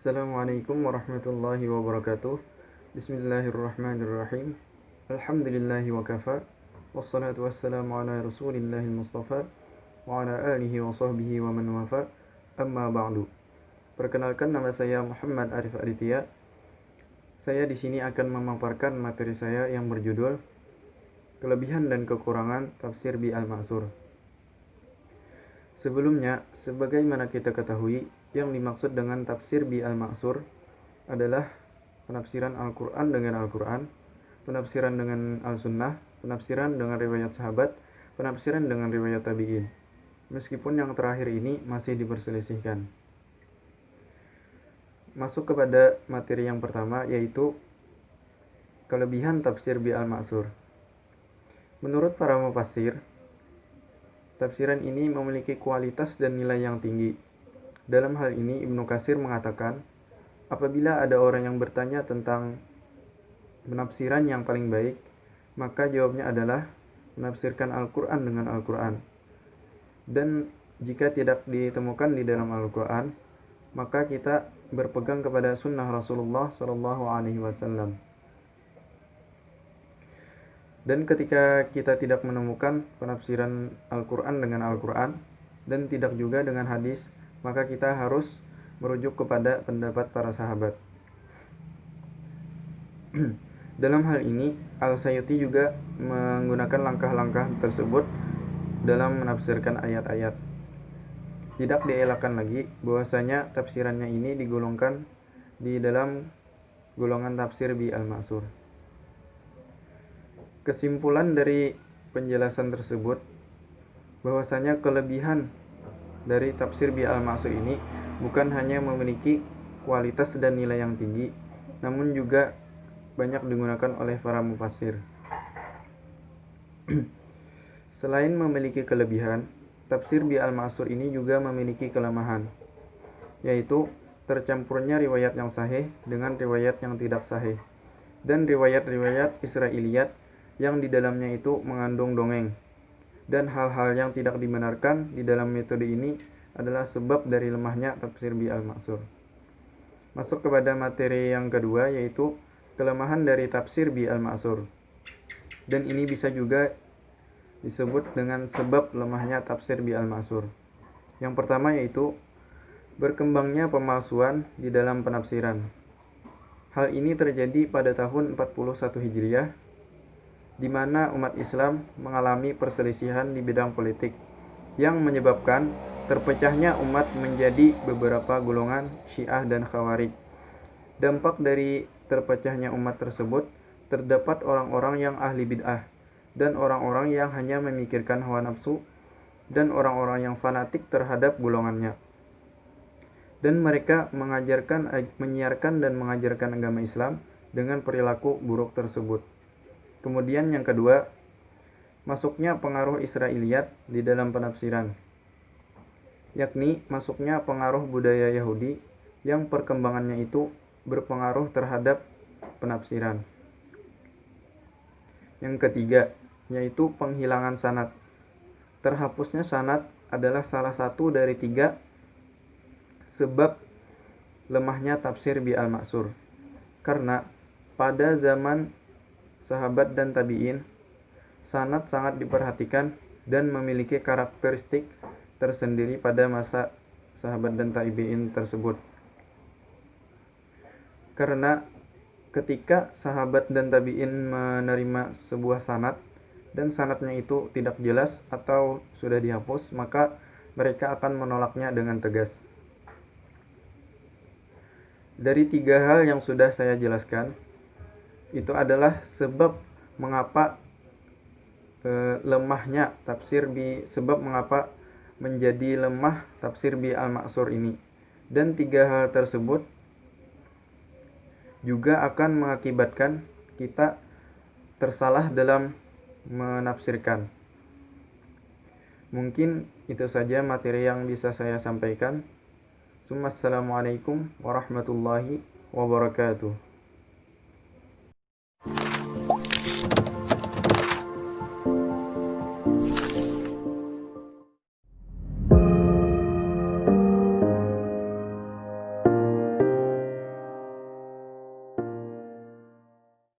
Assalamualaikum warahmatullahi wabarakatuh. Bismillahirrahmanirrahim. Alhamdulillahi wa kafa. Wassalatu wassalamu ala rasulillahil mustafa wa ala alihi wa sahbihi wa man wafa. Amma ba'du. Perkenalkan, nama saya Muhammad Arif Aditya. Saya di sini akan memaparkan materi saya yang berjudul Kelebihan dan Kekurangan Tafsir bi Al-Ma'sur. Sebelumnya, sebagaimana kita ketahui, yang dimaksud dengan tafsir bi al-ma'sur adalah penafsiran Al-Quran dengan Al-Quran, penafsiran dengan Al-Sunnah, penafsiran dengan riwayat sahabat, penafsiran dengan riwayat tabi'in. Meskipun yang terakhir ini masih diperselisihkan. Masuk kepada materi yang pertama, yaitu kelebihan tafsir bi al-ma'sur. Menurut para mufassir, tafsiran ini memiliki kualitas dan nilai yang tinggi. Dalam hal ini, Ibnu Katsir mengatakan, apabila ada orang yang bertanya tentang penafsiran yang paling baik, maka jawabnya adalah menafsirkan Al-Quran dengan Al-Quran. Dan jika tidak ditemukan di dalam Al-Quran, maka kita berpegang kepada sunnah Rasulullah SAW. Dan ketika kita tidak menemukan penafsiran Al-Quran dengan Al-Quran, dan tidak juga dengan hadis, maka kita harus merujuk kepada pendapat para sahabat. Dalam hal ini, Al-Sayuti juga menggunakan langkah-langkah tersebut dalam menafsirkan ayat-ayat. Tidak dielakkan lagi bahwasanya tafsirannya ini digolongkan di dalam golongan tafsir bi al-ma'sur. Kesimpulan dari penjelasan tersebut bahwasanya kelebihan dari tafsir bi al-ma'sur ini bukan hanya memiliki kualitas dan nilai yang tinggi, namun juga banyak digunakan oleh para mufassir. Selain memiliki kelebihan, tafsir bi al-ma'sur ini juga memiliki kelemahan, yaitu tercampurnya riwayat yang sahih dengan riwayat yang tidak sahih, dan riwayat-riwayat Israiliyat yang di dalamnya itu mengandung dongeng. Dan hal-hal yang tidak dibenarkan di dalam metode ini adalah sebab dari lemahnya tafsir bi al-ma'sur. Masuk kepada materi yang kedua, yaitu kelemahan dari tafsir bi al-ma'sur. Dan ini bisa juga disebut dengan sebab lemahnya tafsir bi al-ma'sur. Yang pertama yaitu berkembangnya pemalsuan di dalam penafsiran. Hal ini terjadi pada tahun 41 Hijriah, di mana umat Islam mengalami perselisihan di bidang politik yang menyebabkan terpecahnya umat menjadi beberapa golongan Syiah dan Khawarij. Dampak dari terpecahnya umat tersebut, terdapat orang-orang yang ahli bid'ah dan orang-orang yang hanya memikirkan hawa nafsu dan orang-orang yang fanatik terhadap golongannya. Dan mereka menyiarkan dan mengajarkan agama Islam dengan perilaku buruk tersebut. Kemudian yang kedua, masuknya pengaruh Israiliyat di dalam penafsiran, yakni masuknya pengaruh budaya Yahudi yang perkembangannya itu berpengaruh terhadap penafsiran. Yang ketiga, yaitu penghilangan sanad. Terhapusnya sanad adalah salah satu dari 3 sebab lemahnya tafsir bi al-ma'sur. Karena pada zaman sahabat dan tabi'in, sanad sangat diperhatikan dan memiliki karakteristik tersendiri pada masa sahabat dan tabi'in tersebut. Karena ketika sahabat dan tabi'in menerima sebuah sanad dan sanadnya itu tidak jelas atau sudah dihapus, maka mereka akan menolaknya dengan tegas. Dari 3 hal yang sudah saya jelaskan, itu adalah sebab mengapa lemahnya tafsir sebab mengapa menjadi lemah tafsir bi al-ma'sur ini. Dan 3 hal tersebut juga akan mengakibatkan kita tersalah dalam menafsirkan. Mungkin itu saja materi yang bisa saya sampaikan. Assalamualaikum warahmatullahi wabarakatuh.